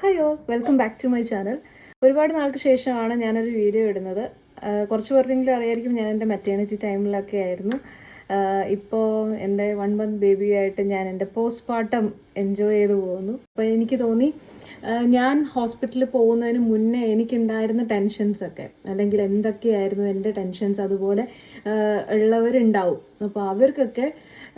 Hi all, welcome back to my channel. ഒരുപാട് നാൾക്ക് ശേഷമാണ് ഞാനൊരു വീഡിയോ ഇടുന്നത്. കുറച്ച് പേർക്കെങ്കിലും അറിയായിരിക്കും, ഞാൻ എൻ്റെ മെറ്റേണിറ്റി ടൈമിലൊക്കെ ആയിരുന്നു. ഇപ്പോൾ എൻ്റെ 1 month ബേബിയായിട്ട് ഞാൻ എൻ്റെ പോസ്റ്റ്മോർട്ടം എൻജോയ് ചെയ്ത് പോകുന്നു. അപ്പോൾ എനിക്ക് തോന്നി ഞാൻ ഹോസ്പിറ്റലിൽ പോകുന്നതിന് മുന്നേ എനിക്കുണ്ടായിരുന്ന ടെൻഷൻസൊക്കെ, അല്ലെങ്കിൽ എന്തൊക്കെയായിരുന്നു എൻ്റെ ടെൻഷൻസ്, അതുപോലെ ഉള്ളവരുണ്ടാവും. അപ്പോൾ അവർക്കൊക്കെ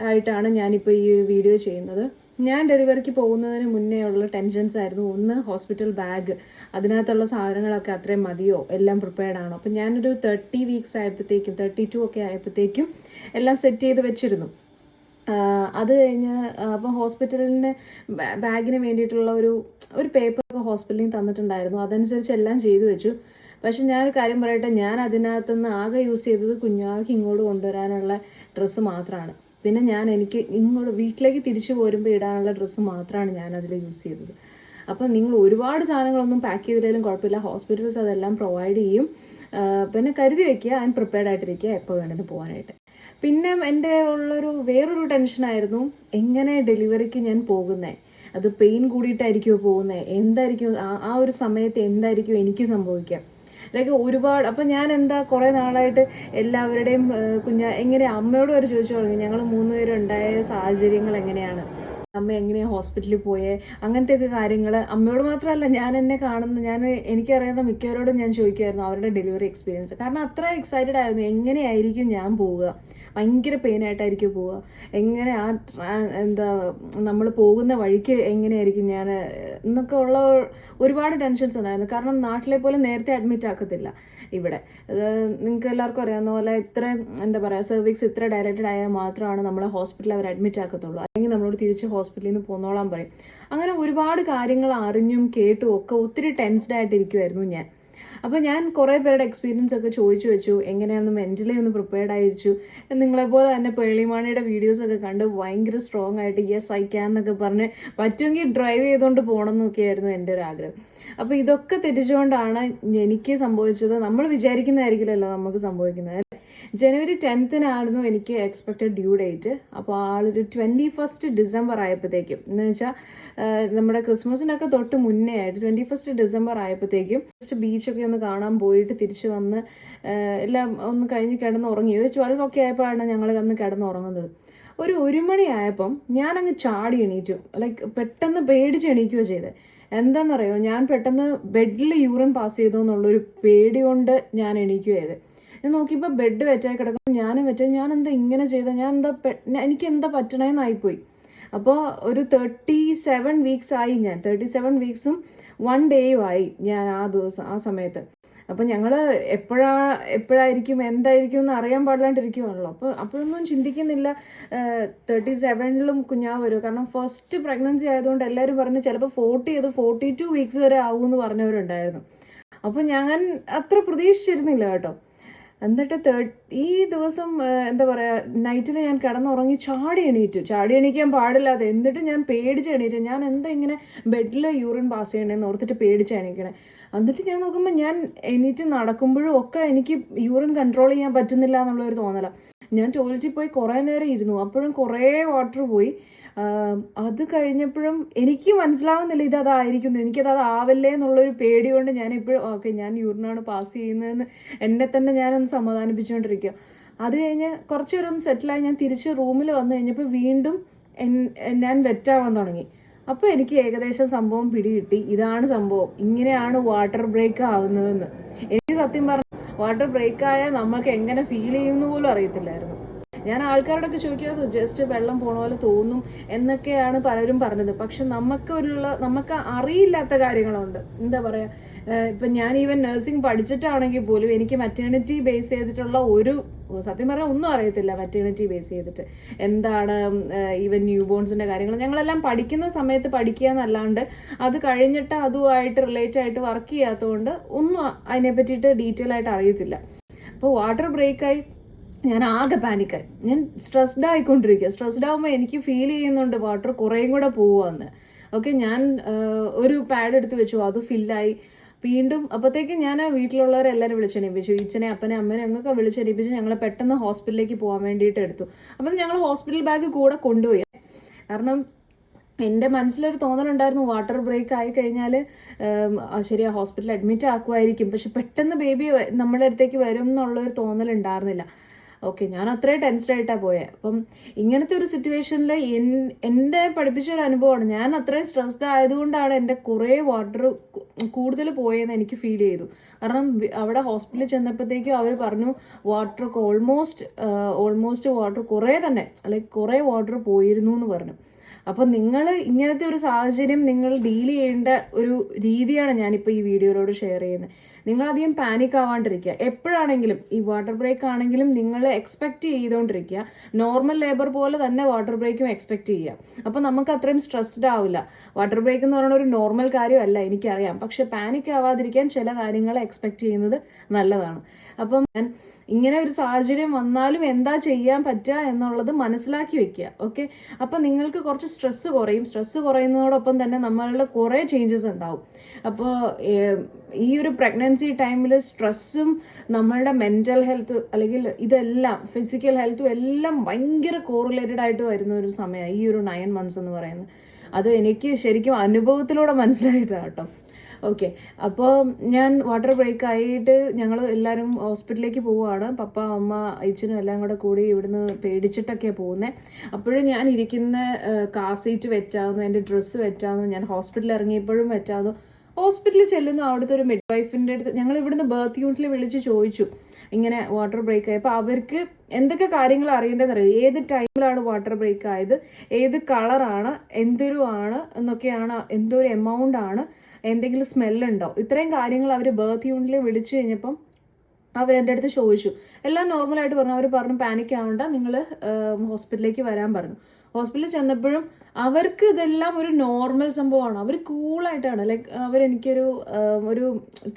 ആയിട്ടാണ് ഞാനിപ്പോൾ ഈ ഒരു വീഡിയോ ചെയ്യുന്നത്. ഞാൻ ഡെലിവറിക്ക് പോകുന്നതിന് മുന്നേ ഉള്ള ടെൻഷൻസ് ആയിരുന്നു. ഒന്ന്, ഹോസ്പിറ്റൽ ബാഗ്, അതിനകത്തുള്ള സാധനങ്ങളൊക്കെ അത്രയും മതിയോ, എല്ലാം പ്രിപ്പയർഡ് ആണോ. അപ്പം ഞാനൊരു 30 weeks ആയപ്പോഴത്തേക്കും, 32 ഒക്കെ ആയപ്പോഴത്തേക്കും എല്ലാം സെറ്റ് ചെയ്ത് വെച്ചിരുന്നു. അത് കഴിഞ്ഞ് അപ്പോൾ ഹോസ്പിറ്റലിന് ബാഗിന് വേണ്ടിയിട്ടുള്ള ഒരു പേപ്പറൊക്കെ ഹോസ്പിറ്റലിൽ തന്നിട്ടുണ്ടായിരുന്നു. അതനുസരിച്ച് എല്ലാം ചെയ്തു വെച്ചു. പക്ഷെ ഞാനൊരു കാര്യം പറയട്ടെ, ഞാൻ അതിനകത്തുനിന്ന് ആകെ യൂസ് ചെയ്തത് കുഞ്ഞാക്ക് ഇങ്ങോട്ട് കൊണ്ടുവരാനുള്ള ഡ്രസ്സ് മാത്രമാണ്. പിന്നെ എനിക്ക് ഇങ്ങോട്ട് വീട്ടിലേക്ക് തിരിച്ചു പോരുമ്പോൾ ഇടാനുള്ള ഡ്രസ്സ് മാത്രമാണ് ഞാനതിൽ യൂസ് ചെയ്തത്. അപ്പം നിങ്ങൾ ഒരുപാട് സാധനങ്ങളൊന്നും പാക്ക് ചെയ്തില്ലെങ്കിലും കുഴപ്പമില്ല, ഹോസ്പിറ്റൽസ് അതെല്ലാം പ്രൊവൈഡ് ചെയ്യും. പിന്നെ കരുതി വെക്കുക, ആൻഡ് പ്രിപ്പയർഡ് ആയിട്ടിരിക്കുക എപ്പോൾ വേണമെങ്കിലും പോകാനായിട്ട്. പിന്നെ എൻ്റെ വേറൊരു ടെൻഷനായിരുന്നു, എങ്ങനെ ഡെലിവറിക്ക് ഞാൻ പോകുന്നത്, അത് പെയിൻ കൂടിയിട്ടായിരിക്കുമോ പോകുന്നത്, എന്തായിരിക്കും ആ ഒരു സമയത്ത് എന്തായിരിക്കും എനിക്ക് സംഭവിക്കുക, ലൈക്ക് ഒരുപാട്. അപ്പം ഞാൻ കുറേ നാളായിട്ട് എല്ലാവരുടെയും എങ്ങനെ അമ്മയോട് വരെ ചോദിച്ചു തുടങ്ങി, ഞങ്ങൾ 3 പേരും ഉണ്ടായ സാഹചര്യങ്ങൾ എങ്ങനെയാണ്, അമ്മ എങ്ങനെയാണ് ഹോസ്പിറ്റലിൽ പോയേ, അങ്ങനത്തെയൊക്കെ കാര്യങ്ങൾ. അമ്മയോട് മാത്രമല്ല, എനിക്കറിയാവുന്ന മിക്കവരോടും ഞാൻ ചോദിക്കുമായിരുന്നു അവരുടെ ഡെലിവറി എക്സ്പീരിയൻസ്. കാരണം അത്ര എക്സൈറ്റഡ് ആയിരുന്നു, എങ്ങനെയായിരിക്കും ഞാൻ പോവുക, ഭയങ്കര പെയിനായിട്ടായിരിക്കും പോവുക, എങ്ങനെ നമ്മൾ പോകുന്ന വഴിക്ക് എങ്ങനെയായിരിക്കും ഞാൻ എന്നൊക്കെ ഉള്ള ഒരുപാട് ടെൻഷൻസ് ഉണ്ടായിരുന്നു. കാരണം നാട്ടിലെ പോലെ നേരത്തെ അഡ്മിറ്റ് ആക്കത്തില്ല ഇവിടെ. നിങ്ങൾക്ക് എല്ലാവർക്കും അറിയാവുന്ന പോലെ സെർവിക്സ് ഇത്ര ഡയലറ്റഡ് ആയാൽ മാത്രമാണ് നമ്മളെ ഹോസ്പിറ്റലിൽ അവർ അഡ്മിറ്റ് ആക്കത്തുള്ളൂ. അല്ലെങ്കിൽ നമ്മളോട് തിരിച്ച് ഹോസ്പിറ്റലിൽ നിന്ന് പോന്നോളാൻ പറയും. അങ്ങനെ ഒരുപാട് കാര്യങ്ങൾ അറിഞ്ഞും കേട്ടും ഒക്കെ ഒത്തിരി ടെൻസ്ഡ് ആയിട്ടിരിക്കുമായിരുന്നു ഞാൻ. അപ്പോൾ ഞാൻ കുറേ പേരുടെ എക്സ്പീരിയൻസ് ഒക്കെ ചോദിച്ചു വെച്ചു, എങ്ങനെയാണെന്ന് മെൻ്റലി ഒന്ന് പ്രിപ്പയർഡ് ആയിരിച്ചു. നിങ്ങളെപ്പോലെ തന്നെ പേളിമാണിയുടെ വീഡിയോസൊക്കെ കണ്ട് ഭയങ്കര സ്ട്രോങ് ആയിട്ട് യെസ് ഐ ക്യാൻ എന്നൊക്കെ പറഞ്ഞ് പറ്റുമെങ്കിൽ ഡ്രൈവ് ചെയ്തുകൊണ്ട് പോകണം എന്നൊക്കെയായിരുന്നു എൻ്റെ ഒരു ആഗ്രഹം. അപ്പോൾ ഇതൊക്കെ തെറ്റിച്ചുകൊണ്ടാണ് എനിക്ക് സംഭവിച്ചത്. നമ്മൾ വിചാരിക്കുന്നതായിരിക്കില്ലല്ലോ നമുക്ക് സംഭവിക്കുന്നത്. January 10th എനിക്ക് എക്സ്പെക്റ്റഡ് ഡ്യൂ ഡേറ്റ്. അപ്പോൾ ആളൊരു 21st December ആയപ്പോഴത്തേക്കും, എന്ന് വെച്ചാൽ നമ്മുടെ ക്രിസ്മസിനൊക്കെ തൊട്ട് മുന്നേ ആയിട്ട് 21st December ആയപ്പോഴത്തേക്കും ജസ്റ്റ് ബീച്ചൊക്കെ ഒന്ന് കാണാൻ പോയിട്ട് തിരിച്ച് വന്ന് എല്ലാം ഒന്ന് കഴിഞ്ഞ് കിടന്നുറങ്ങി. 12 ഒക്കെ ആയപ്പോഴാണ് ഞങ്ങൾ അന്ന് കിടന്നുറങ്ങുന്നത്. ഒരു മണി ആയപ്പം ഞാനങ്ങ് ചാടി എണീറ്റു. ലൈക്ക് പെട്ടെന്ന് പേടിച്ച് എണീക്കുകയോ ചെയ്തത്. എന്താണെന്നറിയോ, ഞാൻ പെട്ടെന്ന് ബെഡിൽ യൂറിൻ പാസ് ചെയ്തു എന്നുള്ളൊരു പേടി കൊണ്ട് ഞാൻ എണീക്കുകയോ ചെയ്തത്. ഞാൻ നോക്കിയപ്പോൾ ബെഡ് വെറ്റായി കിടക്കണം, ഞാൻ എന്താ ഇങ്ങനെ ചെയ്ത, എനിക്ക് എന്താ പറ്റണേന്നായിപ്പോയി. അപ്പോൾ ഒരു 37 weeks ആയി. 37 weeksഉം 1 ഡേയും ആയി ഞാൻ ആ സമയത്ത്. അപ്പം ഞങ്ങൾ എപ്പോഴായിരിക്കും എന്തായിരിക്കും എന്ന് അറിയാൻ പാടില്ലാണ്ടിരിക്കുവാണല്ലോ. അപ്പോഴൊന്നും ചിന്തിക്കുന്നില്ല 37ലും കുഞ്ഞാവ് വരും. കാരണം ഫസ്റ്റ് പ്രഗ്നൻസി ആയതുകൊണ്ട് എല്ലാവരും പറഞ്ഞു ചിലപ്പോൾ 42 weeks വരെ ആവുമെന്ന് പറഞ്ഞവരുണ്ടായിരുന്നു. അപ്പോൾ ഞാൻ അത്ര പ്രതീക്ഷിച്ചിരുന്നില്ല കേട്ടോ. എന്നിട്ട് ഈ ദിവസം നൈറ്റിൽ ഞാൻ കിടന്നുറങ്ങി ചാടി എണീക്കാൻ പാടില്ലാതെ. എന്നിട്ട് ഞാൻ പേടിച്ച് എണീറ്റു. ഞാൻ ഇങ്ങനെ ബെഡിൽ യൂറിൻ പാസ് ചെയ്യണേന്ന് ഓർത്തിട്ട് പേടിച്ച് എണീക്കണേ. എന്നിട്ട് ഞാൻ നോക്കുമ്പോൾ ഞാൻ എണീറ്റ് നടക്കുമ്പോഴും ഒക്കെ എനിക്ക് യൂറിൻ കൺട്രോൾ ചെയ്യാൻ പറ്റുന്നില്ല എന്നുള്ളൊരു തോന്നലാണ്. ഞാൻ ടോയ്ലറ്റിൽ പോയി കുറേ നേരം ഇരുന്നു, അപ്പോഴും കുറേ വാട്ടർ പോയി. അത് കഴിഞ്ഞപ്പോഴും എനിക്ക് മനസ്സിലാവുന്നില്ല ഇതായിരിക്കുന്നു, എനിക്കതാവല്ലേ എന്നുള്ളൊരു പേടി കൊണ്ട് ഞാൻ എപ്പോഴും ഓക്കെ ഞാൻ യൂറിനാണ് പാസ് ചെയ്യുന്നതെന്ന് എന്നെ തന്നെ ഞാനൊന്ന് സമാധാനിപ്പിച്ചുകൊണ്ടിരിക്കുക. അത് കഴിഞ്ഞ് കുറച്ച് നേരം ഒന്ന് സെറ്റിലായി ഞാൻ തിരിച്ച് റൂമിൽ വന്നു കഴിഞ്ഞപ്പോൾ വീണ്ടും ഞാൻ വെറ്റാവാൻ തുടങ്ങി. അപ്പോൾ എനിക്ക് ഏകദേശം സംഭവം പിടികിട്ടി, ഇതാണ് സംഭവം, ഇങ്ങനെയാണ് വാട്ടർ ബ്രേക്ക് ആവുന്നതെന്ന്. എനിക്ക് സത്യം പറഞ്ഞു വാട്ടർ ബ്രേക്ക് ആയാൽ നമ്മൾക്ക് എങ്ങനെ ഫീൽ ചെയ്യുമെന്ന് പോലും അറിയത്തില്ലായിരുന്നു. ഞാൻ ആൾക്കാരോടൊക്കെ ചോദിക്കാതെ ജസ്റ്റ് വെള്ളം പോണ പോലെ തോന്നും എന്നൊക്കെയാണ് പലരും പറഞ്ഞത്. പക്ഷെ നമുക്ക് അറിയില്ലാത്ത കാര്യങ്ങളുണ്ട്. ഇപ്പം ഞാൻ ഈവൻ നഴ്സിംഗ് പഠിച്ചിട്ടാണെങ്കിൽ പോലും എനിക്ക് മെറ്റേണിറ്റി ബേസ് ചെയ്തിട്ടുള്ള സത്യം പറഞ്ഞാൽ ഒന്നും അറിയത്തില്ല. മെറ്റേണിറ്റി ബേസ് ചെയ്തിട്ട് എന്താണ് ഈവൻ ന്യൂ ബോൺസിൻ്റെ കാര്യങ്ങൾ ഞങ്ങളെല്ലാം പഠിക്കുന്ന സമയത്ത് പഠിക്കുക എന്നല്ലാണ്ട് അത് കഴിഞ്ഞിട്ട് അതുമായിട്ട് റിലേറ്റ് ആയിട്ട് വർക്ക് ചെയ്യാത്തതുകൊണ്ട് ഒന്നും അതിനെ പറ്റിയിട്ട് ഡീറ്റെയിൽ ആയിട്ട് അറിയത്തില്ല. അപ്പോൾ വാട്ടർ ബ്രേക്കായി ഞാൻ ആകെ പാനിക്കായി. ഞാൻ സ്ട്രെസ്ഡ് ആകുമ്പോൾ എനിക്ക് ഫീൽ ചെയ്യുന്നുണ്ട് വാട്ടർ കുറേയും കൂടെ പോവാന്ന്. ഓക്കെ, ഞാൻ ഒരു പാഡ് എടുത്ത് വെച്ചു, അത് ഫില്ലായി. വീണ്ടും അപ്പോഴത്തേക്കും ഞാൻ വീട്ടിലുള്ളവരെല്ലാവരും വിളിച്ചെണീപ്പിച്ചു, ഈച്ചനെ അപ്പനെ അമ്മനെ അങ്ങൊക്കെ വിളിച്ചെണീപ്പിച്ച് ഞങ്ങൾ പെട്ടെന്ന് ഹോസ്പിറ്റലിലേക്ക് പോകാൻ വേണ്ടിയിട്ട് എടുത്തു. അപ്പം ഞങ്ങൾ ഹോസ്പിറ്റൽ ബാഗ് കൂടെ കൊണ്ടുപോയി. കാരണം എൻ്റെ മനസ്സിലൊരു തോന്നലുണ്ടായിരുന്നു വാട്ടർ ബ്രേക്ക് ആയി കഴിഞ്ഞാൽ ശരിയാ ഹോസ്പിറ്റലിൽ അഡ്മിറ്റ് ആക്കുമായിരിക്കും, പക്ഷെ പെട്ടെന്ന് ബേബി നമ്മുടെ അടുത്തേക്ക് വരും എന്നുള്ളൊരു തോന്നലുണ്ടായിരുന്നില്ല. ഓക്കെ, ഞാൻ അത്രയും ടെൻസ്ഡ് ആയിട്ടാണ് പോയത്. അപ്പം ഇങ്ങനത്തെ ഒരു സിറ്റുവേഷനിൽ എൻ്റെ പഠിപ്പിച്ച ഒരു അനുഭവമാണ്. ഞാൻ അത്രയും സ്ട്രെസ്ഡ് ആയതുകൊണ്ടാണ് എൻ്റെ കുറേ വാട്ടർ കൂടുതൽ പോയെന്ന് എനിക്ക് ഫീൽ ചെയ്തു. കാരണം അവിടെ ഹോസ്പിറ്റലിൽ ചെന്നപ്പോഴത്തേക്കും അവർ പറഞ്ഞു വാട്ടർ ഓൾമോസ്റ്റ് വാട്ടർ കുറേ തന്നെ ലൈക്ക് കുറേ വാട്ടർ പോയിരുന്നു എന്ന് പറഞ്ഞു. അപ്പം നിങ്ങൾ ഇങ്ങനത്തെ ഒരു സാഹചര്യം നിങ്ങൾ ഡീൽ ചെയ്യേണ്ട ഒരു രീതിയാണ് ഞാനിപ്പോൾ ഈ വീഡിയോയിലൂടെ ഷെയർ ചെയ്യുന്നത്. നിങ്ങളധികം പാനിക് ആവാണ്ടിരിക്കുക. എപ്പോഴാണെങ്കിലും ഈ വാട്ടർ ബ്രേക്ക് ആണെങ്കിലും നിങ്ങൾ എക്സ്പെക്റ്റ് ചെയ്തുകൊണ്ടിരിക്കുക. നോർമൽ ലേബർ പോലെ തന്നെ വാട്ടർ ബ്രേക്കും എക്സ്പെക്റ്റ് ചെയ്യുക. അപ്പോൾ നമുക്ക് അത്രയും സ്ട്രെസ്ഡ് ആവില്ല. വാട്ടർ ബ്രേക്ക് എന്ന് പറയുന്ന ഒരു നോർമൽ കാര്യമല്ല, എനിക്കറിയാം. പക്ഷെ പാനിക് ആവാതിരിക്കാൻ ചില കാര്യങ്ങൾ എക്സ്പെക്റ്റ് ചെയ്യുന്നത് നല്ലതാണ്. അപ്പം ഞാൻ ഇങ്ങനെ ഒരു സാഹചര്യം വന്നാലും എന്താ ചെയ്യാൻ പറ്റുക എന്നുള്ളത് മനസ്സിലാക്കി വെക്കുക. ഓക്കെ, അപ്പം നിങ്ങൾക്ക് കുറച്ച് സ്ട്രെസ്സ് കുറയും. സ്ട്രെസ്സ് കുറയുന്നതോടൊപ്പം തന്നെ നമ്മളുടെ കുറേ ചേഞ്ചസ് ഉണ്ടാവും. അപ്പോൾ ഈ ഒരു പ്രഗ്നൻസി ടൈമിൽ സ്ട്രെസ്സും നമ്മളുടെ മെൻ്റൽ ഹെൽത്ത് അല്ലെങ്കിൽ ഇതെല്ലാം ഫിസിക്കൽ ഹെൽത്തും എല്ലാം ഭയങ്കര കോറിലേറ്റഡ് ആയിട്ട് വരുന്ന ഒരു സമയമാണ് ഈ ഒരു 9 months എന്ന് പറയുന്നത്. അത് എനിക്ക് ശരിക്കും അനുഭവത്തിലൂടെ മനസ്സിലായതാണ് കേട്ടോ. ഓക്കെ, അപ്പോൾ ഞാൻ വാട്ടർ ബ്രേക്ക് ആയിട്ട് ഞങ്ങൾ എല്ലാവരും ഹോസ്പിറ്റലിലേക്ക് പോവുകയാണ്. പപ്പ, അമ്മ, അച്ഛനും എല്ലാം കൂടെ കൂടി ഇവിടുന്ന് പേടിച്ചിട്ടൊക്കെയാണ് പോകുന്നത്. അപ്പോഴും ഞാൻ ഇരിക്കുന്ന കാർ സീറ്റ് വെച്ചാകുന്നു, എൻ്റെ ഡ്രസ്സ് വെച്ചാകുന്നു, ഞാൻ ഹോസ്പിറ്റലിൽ ഇറങ്ങിയപ്പോഴും വെച്ചാകുന്നു. ഹോസ്പിറ്റലിൽ ചെല്ലുന്നു, അവിടുത്തെ ഒരു മിഡ് വൈഫിൻ്റെ അടുത്ത് ഞങ്ങൾ ഇവിടുന്ന് ബർത്ത് യൂണിറ്റിൽ വിളിച്ച് ചോദിച്ചു ഇങ്ങനെ വാട്ടർ ബ്രേക്ക് ആയി. അപ്പോൾ അവർക്ക് എന്തൊക്കെ കാര്യങ്ങൾ അറിയേണ്ടതെന്ന് അറിയും. ഏത് ടൈമിലാണ് വാട്ടർ ബ്രേക്ക് ആയത്, ഏത് കളറാണ്, എന്തൊരു ആണ് എന്നൊക്കെയാണ്, എന്തൊരു എമൗണ്ട് ആണ്, എന്തെങ്കിലും സ്മെല്ലുണ്ടോ, ഇത്രയും കാര്യങ്ങൾ അവർ ബർത്ത് യൂണിറ്റിൽ വിളിച്ചു കഴിഞ്ഞപ്പം അവരെൻ്റെ അടുത്ത് ചോദിച്ചു. എല്ലാം നോർമലായിട്ട് പറഞ്ഞു. അവർ പറഞ്ഞു പാനിക് ആവണ്ട, നിങ്ങൾ ഹോസ്പിറ്റലിലേക്ക് വരാൻ പറഞ്ഞു. ഹോസ്പിറ്റലിൽ ചെന്നപ്പോഴും അവർക്ക് ഇതെല്ലാം ഒരു നോർമൽ സംഭവമാണ്. അവർ കൂളായിട്ടാണ് ലൈക്ക് അവരെനിക്കൊരു ഒരു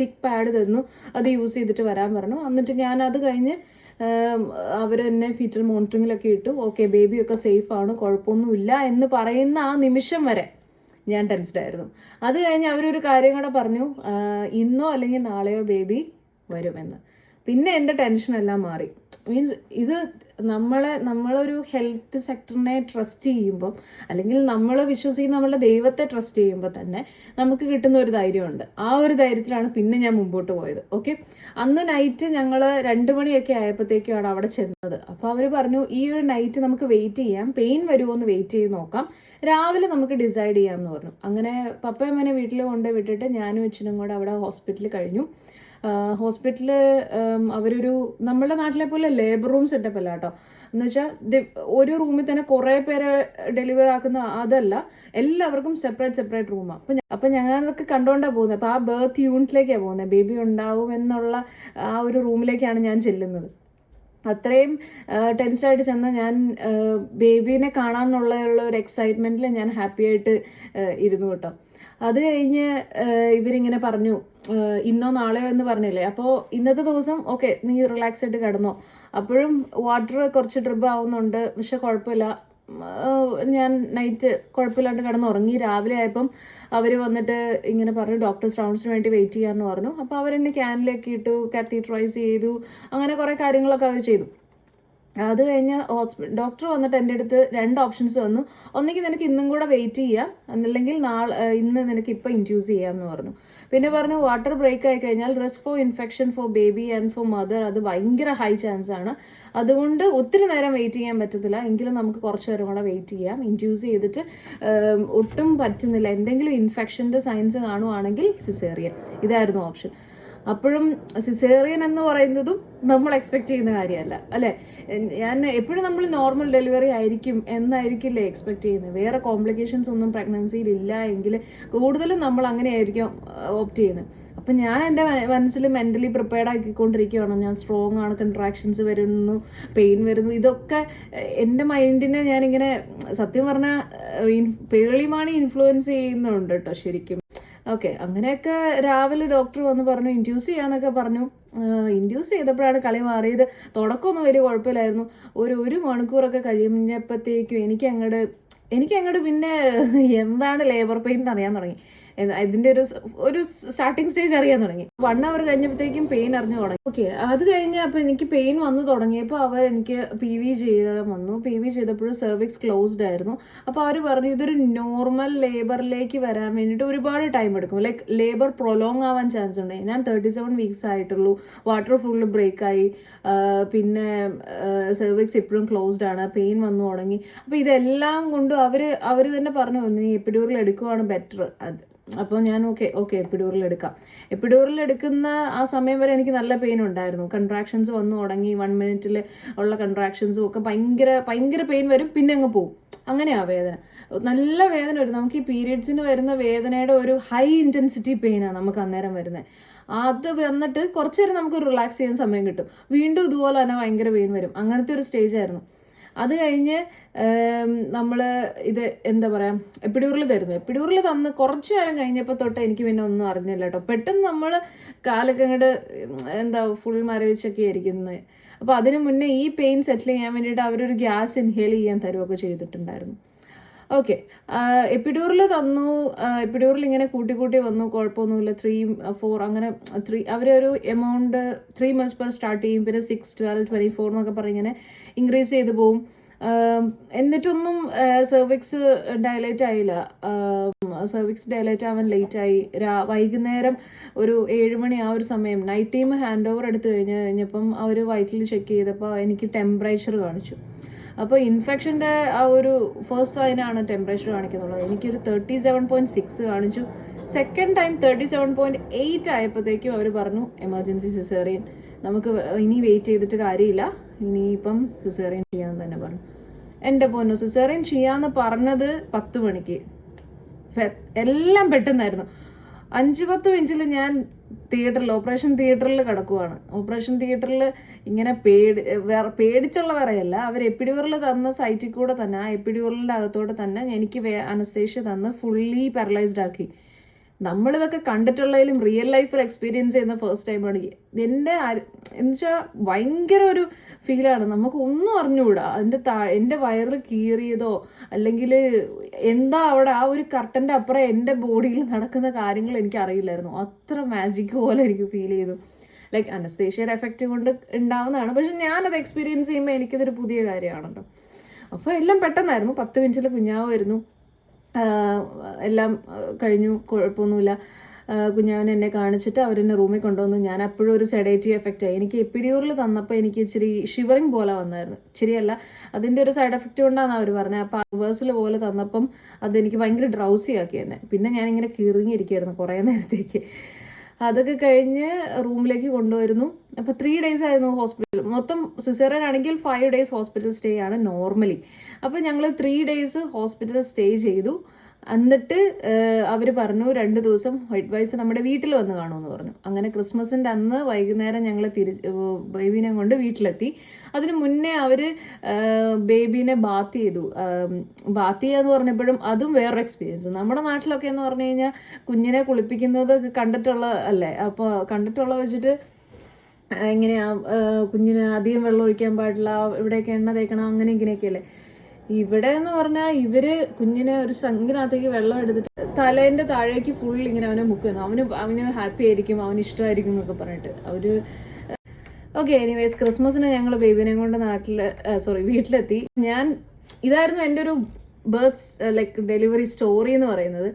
തിക്ക് പാഡ് തന്നു, അത് യൂസ് ചെയ്തിട്ട് വരാൻ പറഞ്ഞു. എന്നിട്ട് ഞാൻ അത് കഴിഞ്ഞ് അവരെന്നെ ഫീറ്റൽ മോണിറ്ററിങ്ങിലൊക്കെ ഇട്ടു. ഓക്കെ, ബേബിയൊക്കെ സേഫാണ്, കുഴപ്പമൊന്നുമില്ല എന്ന് പറയുന്ന ആ നിമിഷം വരെ ഞാൻ ടെൻസ്ഡ് ആയിരുന്നു. അത് കഴിഞ്ഞ് അവരൊരു കാര്യം കൂടെ പറഞ്ഞു, ഇന്നോ അല്ലെങ്കിൽ നാളെയോ ബേബി വരുമെന്ന്. പിന്നെ എൻ്റെ ടെൻഷനെല്ലാം മാറി. മീൻസ് ഇത് നമ്മളൊരു ഹെൽത്ത് സെക്ടറിനെ ട്രസ്റ്റ് ചെയ്യുമ്പം അല്ലെങ്കിൽ നമ്മൾ വിശ്വസിക്കുന്ന നമ്മളുടെ ദൈവത്തെ ട്രസ്റ്റ് ചെയ്യുമ്പോൾ തന്നെ നമുക്ക് കിട്ടുന്ന ഒരു ധൈര്യമുണ്ട്. ആ ഒരു ധൈര്യത്തിലാണ് പിന്നെ ഞാൻ മുമ്പോട്ട് പോയത്. ഓക്കെ, അന്ന് നൈറ്റ് ഞങ്ങൾ 2 മണിയൊക്കെ ആയപ്പോഴത്തേക്കുമാണ് അവിടെ ചെന്നത്. അപ്പോൾ അവർ പറഞ്ഞു ഈ ഒരു നൈറ്റ് നമുക്ക് വെയിറ്റ് ചെയ്യാം, പെയിൻ വരുമോ എന്ന് വെയിറ്റ് ചെയ്ത് നോക്കാം, രാവിലെ നമുക്ക് ഡിസൈഡ് ചെയ്യാമെന്ന് പറഞ്ഞു. അങ്ങനെ പപ്പയും അമ്മേനെ വീട്ടിൽ കൊണ്ട് വിട്ടിട്ട് ഞാനും അച്ഛനും കൂടെ അവിടെ ഹോസ്പിറ്റലിൽ കഴിഞ്ഞു. ഹോസ്പിറ്റലിൽ അവരൊരു നമ്മുടെ നാട്ടിലെ പോലെ ലേബർ റൂം സെറ്റപ്പ് അല്ല കേട്ടോ. എന്ന് വെച്ചാൽ ഒരു റൂമിൽ തന്നെ കുറേ പേരെ ഡെലിവർ ആക്കുന്ന അതല്ല, എല്ലാവർക്കും സെപ്പറേറ്റ് റൂമാണ്. അപ്പം ഞങ്ങളതൊക്കെ കണ്ടുകൊണ്ടാണ് പോകുന്നത്. അപ്പോൾ ആ ബർത്ത് യൂണിറ്റിലേക്കാണ് പോകുന്നത്. ബേബി ഉണ്ടാവും എന്നുള്ള ആ ഒരു റൂമിലേക്കാണ് ഞാൻ ചെല്ലുന്നത്. അത്രയും ടെൻസ്ഡായിട്ട് ചെന്ന ഞാൻ ബേബീനെ കാണാമെന്നുള്ള ഒരു എക്സൈറ്റ്മെൻറ്റിൽ ഞാൻ ഹാപ്പി ആയിട്ട് ഇരുന്നു കേട്ടോ. അത് കഴിഞ്ഞ് ഇവരിങ്ങനെ പറഞ്ഞു ഇന്നോ നാളെയോ എന്ന് പറഞ്ഞില്ലേ. അപ്പോൾ ഇന്നത്തെ ദിവസം ഓക്കെ, നീ റിലാക്സ് ആയിട്ട് കിടന്നോ. അപ്പോഴും വാട്ടർ കുറച്ച് ഡ്രിപ്പ് ആവുന്നുണ്ട്, പക്ഷെ കുഴപ്പമില്ല. ഞാൻ നൈറ്റ് കുഴപ്പമില്ലാണ്ട് കിടന്നുറങ്ങി. രാവിലെ ആയപ്പം അവർ വന്നിട്ട് ഇങ്ങനെ പറഞ്ഞു ഡോക്ടേഴ്സ് റൗണ്ട്സിന് വേണ്ടി വെയിറ്റ് ചെയ്യാമെന്ന് പറഞ്ഞു. അപ്പോൾ അവരെന്നെ ക്യാനിലേക്ക് ഇട്ടു, കാത്തീറ്ററൈസ് ചെയ്തു, അങ്ങനെ കുറേ കാര്യങ്ങളൊക്കെ അവർ ചെയ്തു. അത് കഴിഞ്ഞ് ഡോക്ടർ വന്നിട്ട് എൻ്റെ അടുത്ത് 2 ഓപ്ഷൻസ് തന്നു. ഒന്നെങ്കിൽ നിനക്ക് ഇന്നും കൂടെ വെയിറ്റ് ചെയ്യാം, എന്നല്ലെങ്കിൽ ഇന്ന് നിനക്ക് ഇപ്പോൾ ഇൻഡ്യൂസ് ചെയ്യാമെന്ന് പറഞ്ഞു. പിന്നെ പറഞ്ഞു വാട്ടർ ബ്രേക്ക് ആയി കഴിഞ്ഞാൽ risk for infection for baby and for mother അത് ഭയങ്കര ഹൈ ചാൻസ് ആണ്. അതുകൊണ്ട് ഒത്തിരി നേരം വെയിറ്റ് ചെയ്യാൻ പറ്റത്തില്ല, എങ്കിലും നമുക്ക് കുറച്ച് നേരം കൂടെ വെയിറ്റ് ചെയ്യാം. ഇൻഡ്യൂസ് ചെയ്തിട്ട് ഒട്ടും പറ്റുന്നില്ല, എന്തെങ്കിലും ഇൻഫെക്ഷൻ്റെ സൈൻസ് കാണുവാണെങ്കിൽ സിസേറിയൻ, ഇതായിരുന്നു ഓപ്ഷൻ. അപ്പോഴും സിസേറിയൻ എന്ന് പറയുന്നതും നമ്മൾ എക്സ്പെക്റ്റ് ചെയ്യുന്ന കാര്യമല്ല അല്ലേ. ഞാൻ എപ്പോഴും നമ്മൾ നോർമൽ ഡെലിവറി ആയിരിക്കും എന്നായിരിക്കില്ലേ എക്സ്പെക്റ്റ് ചെയ്യുന്നത്. വേറെ കോംപ്ലിക്കേഷൻസ് ഒന്നും പ്രഗ്നൻസിയിൽ ഇല്ല എങ്കിൽ കൂടുതലും നമ്മൾ അങ്ങനെയായിരിക്കും ഓപ്റ്റ് ചെയ്യുന്നത്. അപ്പം ഞാൻ എൻ്റെ മനസ്സിൽ മെൻ്റലി പ്രിപ്പയർഡ് ആക്കിക്കൊണ്ടിരിക്കുകയാണ്. ഞാൻ സ്ട്രോങ് ആണ്, കൺട്രാക്ഷൻസ് വരുന്നു, പെയിൻ വരുന്നു, ഇതൊക്കെ എൻ്റെ മൈൻഡിനെ ഞാനിങ്ങനെ സത്യം പറഞ്ഞാൽ പേളിമാണി ഇൻഫ്ലുവൻസ് ചെയ്യുന്നുണ്ട് കേട്ടോ ശരിക്കും. ഓക്കെ, അങ്ങനെയൊക്കെ രാവിലെ ഡോക്ടർ വന്ന് പറഞ്ഞു ഇൻഡ്യൂസ് ചെയ്യാന്നൊക്കെ പറഞ്ഞു. ഇൻഡ്യൂസ് ചെയ്തപ്പോഴാണ് കളി മാറിയത്. തുടക്കമൊന്നും വലിയ കുഴപ്പമില്ലായിരുന്നു. ഒരു മണിക്കൂറൊക്കെ കഴിയുമ്പോഴത്തേക്കും എനിക്ക് അങ്ങോട്ട് പിന്നെ എന്താണ് ലേബർ പെയിൻ എന്ന് അറിയാൻ തുടങ്ങി. ഇതിൻ്റെ ഒരു സ്റ്റാർട്ടിങ് സ്റ്റേജ് അറിയാൻ തുടങ്ങി. 1 hour കഴിഞ്ഞപ്പോഴത്തേക്കും പെയിൻ അറിഞ്ഞു തുടങ്ങി. ഓക്കെ, അത് കഴിഞ്ഞ് അപ്പോൾ എനിക്ക് പെയിൻ വന്നു തുടങ്ങിയപ്പോൾ അവർ എനിക്ക് PV ചെയ്യാൻ വന്നു. PV ചെയ്തപ്പോഴും സെർവിക്സ് ക്ലോസ്ഡ് ആയിരുന്നു. അപ്പോൾ അവർ പറഞ്ഞു ഇതൊരു നോർമൽ ലേബറിലേക്ക് വരാൻ വേണ്ടിയിട്ട് ഒരുപാട് ടൈം എടുക്കും, ലൈക്ക് ലേബർ പ്രൊലോങ് ആവാൻ ചാൻസ് ഉണ്ട്. ഞാൻ 37 weeks ആയിട്ടുള്ളൂ, വാട്ടർ ഫുള്ള് ബ്രേക്കായി, പിന്നെ സെർവിക്സ് ഇപ്പോഴും ക്ലോസ്ഡ് ആണ്, പെയിൻ വന്നു തുടങ്ങി. അപ്പോൾ ഇതെല്ലാം കൊണ്ട് അവർ തന്നെ പറഞ്ഞു നീ എപ്പിഡ്യൂറൽ എടുക്കുവാണ് ബെറ്റർ. അപ്പോൾ ഞാൻ ഓക്കെ എപ്പിഡ്യൂറൽ എടുക്കാം. എപ്പിഡ്യൂറൽ എടുക്കുന്ന ആ സമയം വരെ എനിക്ക് നല്ല പെയിൻ ഉണ്ടായിരുന്നു. കൺട്രാക്ഷൻസ് വന്നു തുടങ്ങി, 1 minute ഉള്ള കൺട്രാക്ഷൻസും ഒക്കെ ഭയങ്കര പെയിൻ വരും, പിന്നെ അങ്ങ് പോകും. അങ്ങനെയാ വേദന, നല്ല വേദന വരും. നമുക്ക് ഈ പീരിയഡ്സിന് വരുന്ന വേദനയുടെ ഒരു ഹൈ ഇൻറ്റൻസിറ്റി പെയിനാണ് നമുക്ക് അന്നേരം വരുന്നത്. അത് വന്നിട്ട് കുറച്ച് നേരം നമുക്ക് റിലാക്സ് ചെയ്യാൻ സമയം കിട്ടും, വീണ്ടും ഇതുപോലെ തന്നെ ഭയങ്കര പെയിൻ വരും. അങ്ങനത്തെ ഒരു സ്റ്റേജ് ആയിരുന്നു. അത് കഴിഞ്ഞ് നമ്മൾ ഇത് എന്താ പറയുക, എപ്പിഡ്യൂറൽ തരുന്നു. എപ്പിഡ്യൂറൽ തന്ന് കുറച്ച് നേരം കഴിഞ്ഞപ്പോൾ തൊട്ട് എനിക്ക് പിന്നെ ഒന്നും അറിഞ്ഞില്ല കേട്ടോ. പെട്ടെന്ന് നമ്മൾ കാലൊക്കെ അങ്ങോട്ട് എന്താ ഫുൾ മരവിച്ചൊക്കെ ആയിരിക്കുന്നത്. അപ്പോൾ അതിന് മുന്നേ ഈ പെയിൻ സെറ്റിൽ ചെയ്യാൻ വേണ്ടിയിട്ട് അവരൊരു ഗ്യാസ് ഇൻഹേൽ ചെയ്യാൻ തരുമൊക്കെ ചെയ്തിട്ടുണ്ടായിരുന്നു. ഓക്കെ, എപ്പിഡ്യൂറൽ തന്നു. എപ്പിഡ്യൂറൽ ഇങ്ങനെ കൂട്ടി വന്നു, കുഴപ്പമൊന്നുമില്ല. 3, 4 അങ്ങനെ അവരൊരു എമൗണ്ട് 3 months സ്റ്റാർട്ട് ചെയ്യും, പിന്നെ 6, 12, 24 എന്നൊക്കെ പറഞ്ഞ് ഇങ്ങനെ ഇൻക്രീസ് ചെയ്ത് പോവും. എന്നിട്ടൊന്നും സെർവിക്സ് ഡയലേറ്റ് ആയില്ല. സെർവിക്സ് ഡയലേറ്റ് ആവാൻ ലേറ്റായി. വൈകുന്നേരം ഒരു 7 മണി ആ ഒരു സമയം നൈറ്റ് ടൈം ഹാൻഡ് ഓവർ എടുത്തു കഴിഞ്ഞപ്പം അവർ വയറ്റിൽ ചെക്ക് ചെയ്തപ്പോൾ എനിക്ക് ടെമ്പറേച്ചർ കാണിച്ചു. അപ്പോൾ ഇൻഫെക്ഷൻ്റെ ആ ഒരു ഫസ്റ്റ് സൈനാണ് ടെമ്പറേച്ചർ കാണിക്കുന്നുള്ളത്. എനിക്കൊരു 37.6 കാണിച്ചു. സെക്കൻഡ് ടൈം 37.8 ആയപ്പോഴത്തേക്കും അവർ പറഞ്ഞു എമർജൻസി സിസേറിയൻ, നമുക്ക് ഇനി വെയിറ്റ് ചെയ്തിട്ട് കാര്യമില്ല, ഇനിയിപ്പം സിസേറിയൻ ചെയ്യാമെന്ന് തന്നെ പറഞ്ഞു. എൻ്റെ പൊന്നു, സിസേറിയൻ ചെയ്യാമെന്ന് പറഞ്ഞത് 10 മണിക്ക്. എല്ലാം പെട്ടെന്നായിരുന്നു. 5-10 മിനിറ്റിൽ ഞാൻ ഓപ്പറേഷൻ തിയേറ്ററിൽ കിടക്കുവാണ്. ഓപ്പറേഷൻ തിയേറ്ററിൽ ഇങ്ങനെ പേടിച്ചുള്ള പറയല്ല, അവർ എപ്പിഡ്യൂറൽ തന്ന സൈറ്റിൽ കൂടെ തന്നെ, ആ എപ്പിഡ്യൂറലിൻ്റെ അകത്തോടെ തന്നെ എനിക്ക് അനസ്തേഷ്യ തന്ന് ഫുള്ളി പാരലൈസ്ഡ് ആക്കി. നമ്മളിതൊക്കെ കണ്ടിട്ടുള്ളതിലും റിയൽ ലൈഫിൽ എക്സ്പീരിയൻസ് ചെയ്യുന്ന ഫസ്റ്റ് ടൈമാണ്. എന്നുവെച്ചാൽ ഭയങ്കര ഒരു ഫീലാണ്. നമുക്ക് ഒന്നും അറിഞ്ഞുകൂടാ. എൻ്റെ വയറിൽ കീറിയതോ അല്ലെങ്കിൽ എന്താ അവിടെ ആ ഒരു കർട്ടൻ്റെ അപ്പുറം എൻ്റെ ബോഡിയിൽ നടക്കുന്ന കാര്യങ്ങൾ എനിക്ക് അറിയില്ലായിരുന്നു. അത്ര മാജിക് പോലെ എനിക്ക് ഫീൽ ചെയ്തു. ലൈക്ക് അനസ്തേഷ്യയുടെ എഫക്റ്റ് കൊണ്ട് ഉണ്ടാവുന്നതാണ്, പക്ഷെ ഞാനത് എക്സ്പീരിയൻസ് ചെയ്യുമ്പോൾ എനിക്കതൊരു പുതിയ കാര്യമാണല്ലോ. അപ്പോൾ എല്ലാം പെട്ടെന്നായിരുന്നു. 10 മിനിറ്റിൽ കുഞ്ഞാവ് വരുന്നു, എല്ലാം കഴിഞ്ഞു, കുഴപ്പമൊന്നുമില്ല. കുഞ്ഞാവിനെ എന്നെ കാണിച്ചിട്ട് അവരെന്നെ റൂമിൽ കൊണ്ടുവന്നു. ഞാൻ അപ്പോഴും ഒരു സെഡേറ്റീവ് എഫക്റ്റ് ആയി. എനിക്ക് എപ്പിഡ്യൂറിൽ തന്നപ്പോൾ എനിക്ക് ഇച്ചിരി ഷിവറിങ് പോലെ വന്നായിരുന്നു. ഇച്ചിരിയല്ല, അതിൻ്റെ ഒരു സൈഡ് എഫക്റ്റ് കൊണ്ടാണ് അവർ പറഞ്ഞത്. അപ്പോൾ റിവേഴ്സൽ പോലെ തന്നപ്പം അതെനിക്ക് ഭയങ്കര ഡ്രൗസി ആക്കി തന്നെ. പിന്നെ ഞാനിങ്ങനെ കിറങ്ങിയിരിക്കുകയായിരുന്നു കുറേ നേരത്തേക്ക്. അതൊക്കെ കഴിഞ്ഞ് റൂമിലേക്ക് കൊണ്ടുവരുന്നു. അപ്പോൾ 3 days ആയിരുന്നു ഹോസ്പിറ്റൽ. മൊത്തം സിസേറിയൻ ആണെങ്കിൽ 5 days ഹോസ്പിറ്റൽ സ്റ്റേ ആണ് നോർമലി. അപ്പോൾ ഞങ്ങൾ 3 days ഹോസ്പിറ്റൽ സ്റ്റേ ചെയ്തു. എന്നിട്ട് അവർ പറഞ്ഞു 2 ദിവസം വൈറ്റ് വൈഫ് നമ്മുടെ വീട്ടിൽ വന്ന് കാണുമെന്ന് പറഞ്ഞു. അങ്ങനെ ക്രിസ്മസിൻ്റെ അന്ന് വൈകുന്നേരം ഞങ്ങൾ ബേബീനെ കൊണ്ട് വീട്ടിലെത്തി. അതിന് മുന്നേ അവർ ബേബീനെ ബാത്ത് ചെയ്തു. ബാത്ത് ചെയ്യാന്ന് പറഞ്ഞപ്പോഴും അതും വേറൊരു എക്സ്പീരിയൻസ്. നമ്മുടെ നാട്ടിലൊക്കെ എന്ന് പറഞ്ഞു കഴിഞ്ഞാൽ കുഞ്ഞിനെ കുളിപ്പിക്കുന്നത് കണ്ടിട്ടുള്ള അല്ലേ, അപ്പോൾ കണ്ടിട്ടുള്ള വെച്ചിട്ട് എങ്ങനെയാ കുഞ്ഞിന് അധികം വെള്ളം ഒഴിക്കാൻ പാടില്ല, ഇവിടെയൊക്കെ എണ്ണ തേക്കണം, അങ്ങനെ ഇങ്ങനെയൊക്കെ അല്ലേ. ഇവിടെ എന്ന് പറഞ്ഞാൽ ഇവര് കുഞ്ഞിനെ ഒരു സംഘിനകത്തേക്ക് വെള്ളം എടുത്തിട്ട് തലേൻ്റെ താഴേക്ക് ഫുൾ ഇങ്ങനെ അവനെ മുക്കുന്നു. അവന് ഹാപ്പി ആയിരിക്കും, അവന് ഇഷ്ടമായിരിക്കും എന്നൊക്കെ പറഞ്ഞിട്ട് അവര്. ഓക്കെ, എനിവേസ് ക്രിസ്മസിന് ഞങ്ങൾ ബേബിനെ കൊണ്ട് വീട്ടിലെത്തി. ഇതായിരുന്നു എൻ്റെ ഒരു ലൈക്ക് ഡെലിവറി സ്റ്റോറി എന്ന് പറയുന്നത്.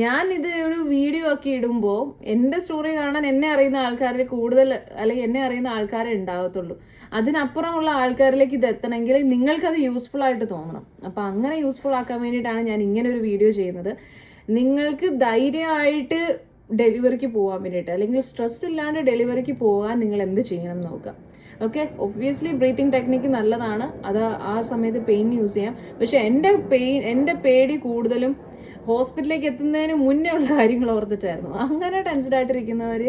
ഞാൻ ഇത് ഒരു വീഡിയോ ആക്കി ഇടുമ്പോൾ എൻ്റെ സ്റ്റോറി കാണാൻ എന്നെ അറിയുന്ന ആൾക്കാരിൽ കൂടുതൽ, അല്ലെങ്കിൽ എന്നെ അറിയുന്ന ആൾക്കാരെ ഉണ്ടാകത്തുള്ളൂ. അതിനപ്പുറമുള്ള ആൾക്കാരിലേക്ക് ഇത് എത്തണമെങ്കിൽ നിങ്ങൾക്കത് യൂസ്ഫുൾ ആയിട്ട് തോന്നണം. അപ്പോൾ അങ്ങനെ യൂസ്ഫുൾ ആക്കാൻ വേണ്ടിയിട്ടാണ് ഞാൻ ഇങ്ങനെ ഒരു വീഡിയോ ചെയ്യുന്നത്. നിങ്ങൾക്ക് ധൈര്യമായിട്ട് ഡെലിവറിക്ക് പോകാൻ വേണ്ടിയിട്ട്, അല്ലെങ്കിൽ സ്ട്രെസ് ഇല്ലാണ്ട് ഡെലിവറിക്ക് പോകാൻ നിങ്ങൾ എന്ത് ചെയ്യണം നോക്കാം. ഓക്കെ, ഒബ്വിയസ്ലി ബ്രീത്തിങ് ടെക്നിക്ക് നല്ലതാണ്, അത് ആ സമയത്ത് പെയിൻ യൂസ് ചെയ്യാം. പക്ഷെ എൻ്റെ പേടി കൂടുതലും ഹോസ്പിറ്റലിലേക്ക് എത്തുന്നതിന് മുന്നേ ഉള്ള കാര്യങ്ങൾ ഓർത്തിട്ടായിരുന്നു. അങ്ങനെ ടെൻസ്ഡ് ആയിട്ടിരിക്കുന്നവർ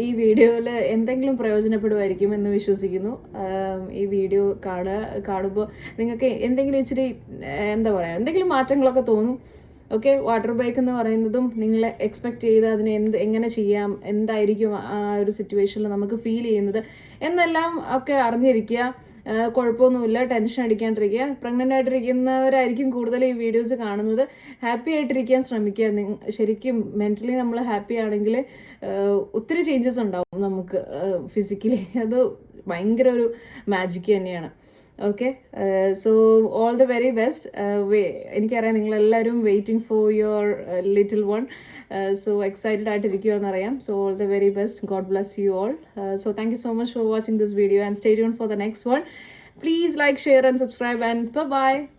ഈ വീഡിയോയിൽ എന്തെങ്കിലും പ്രയോജനപ്പെടുമായിരിക്കും എന്ന് വിശ്വസിക്കുന്നു. ഈ വീഡിയോ കാണുമ്പോൾ നിങ്ങൾക്ക് എന്തെങ്കിലും ഇച്ചിരി എന്താ പറയുക, എന്തെങ്കിലും മാറ്റങ്ങളൊക്കെ തോന്നും. ഓക്കെ, വാട്ടർ ബൈക്ക് എന്ന് പറയുന്നതും നിങ്ങൾ എക്സ്പെക്ട് ചെയ്ത് അതിനെ എങ്ങനെ ചെയ്യാം, എന്തായിരിക്കും ആ ഒരു സിറ്റുവേഷനിൽ നമുക്ക് ഫീൽ ചെയ്യുന്നത് എന്നെല്ലാം ഒക്കെ അറിഞ്ഞിരിക്കുക. കുഴപ്പമൊന്നുമില്ല, ടെൻഷൻ അടിക്കാണ്ടിരിക്കുക. പ്രഗ്നൻ്റ് ആയിട്ടിരിക്കുന്നവരായിരിക്കും കൂടുതൽ ഈ വീഡിയോസ് കാണുന്നത്. ഹാപ്പി ആയിട്ടിരിക്കാൻ ശ്രമിക്കുക. ശരിക്കും മെൻ്റലി നമ്മൾ ഹാപ്പി ആണെങ്കിൽ ഒത്തിരി ചേഞ്ചസ് ഉണ്ടാവും നമുക്ക് ഫിസിക്കലി. അത് ഭയങ്കര ഒരു മാജിക് തന്നെയാണ്. Okay, so all the very best. എനിക്കറിയാം നിങ്ങളെല്ലാവരും waiting for your little one. So excited ആയിട്ടിരിക്കുക എന്നറിയാം. So all the very best. God bless you all. So thank you so much for watching this video and stay tuned for the next one. Please like, share and subscribe and bye bye.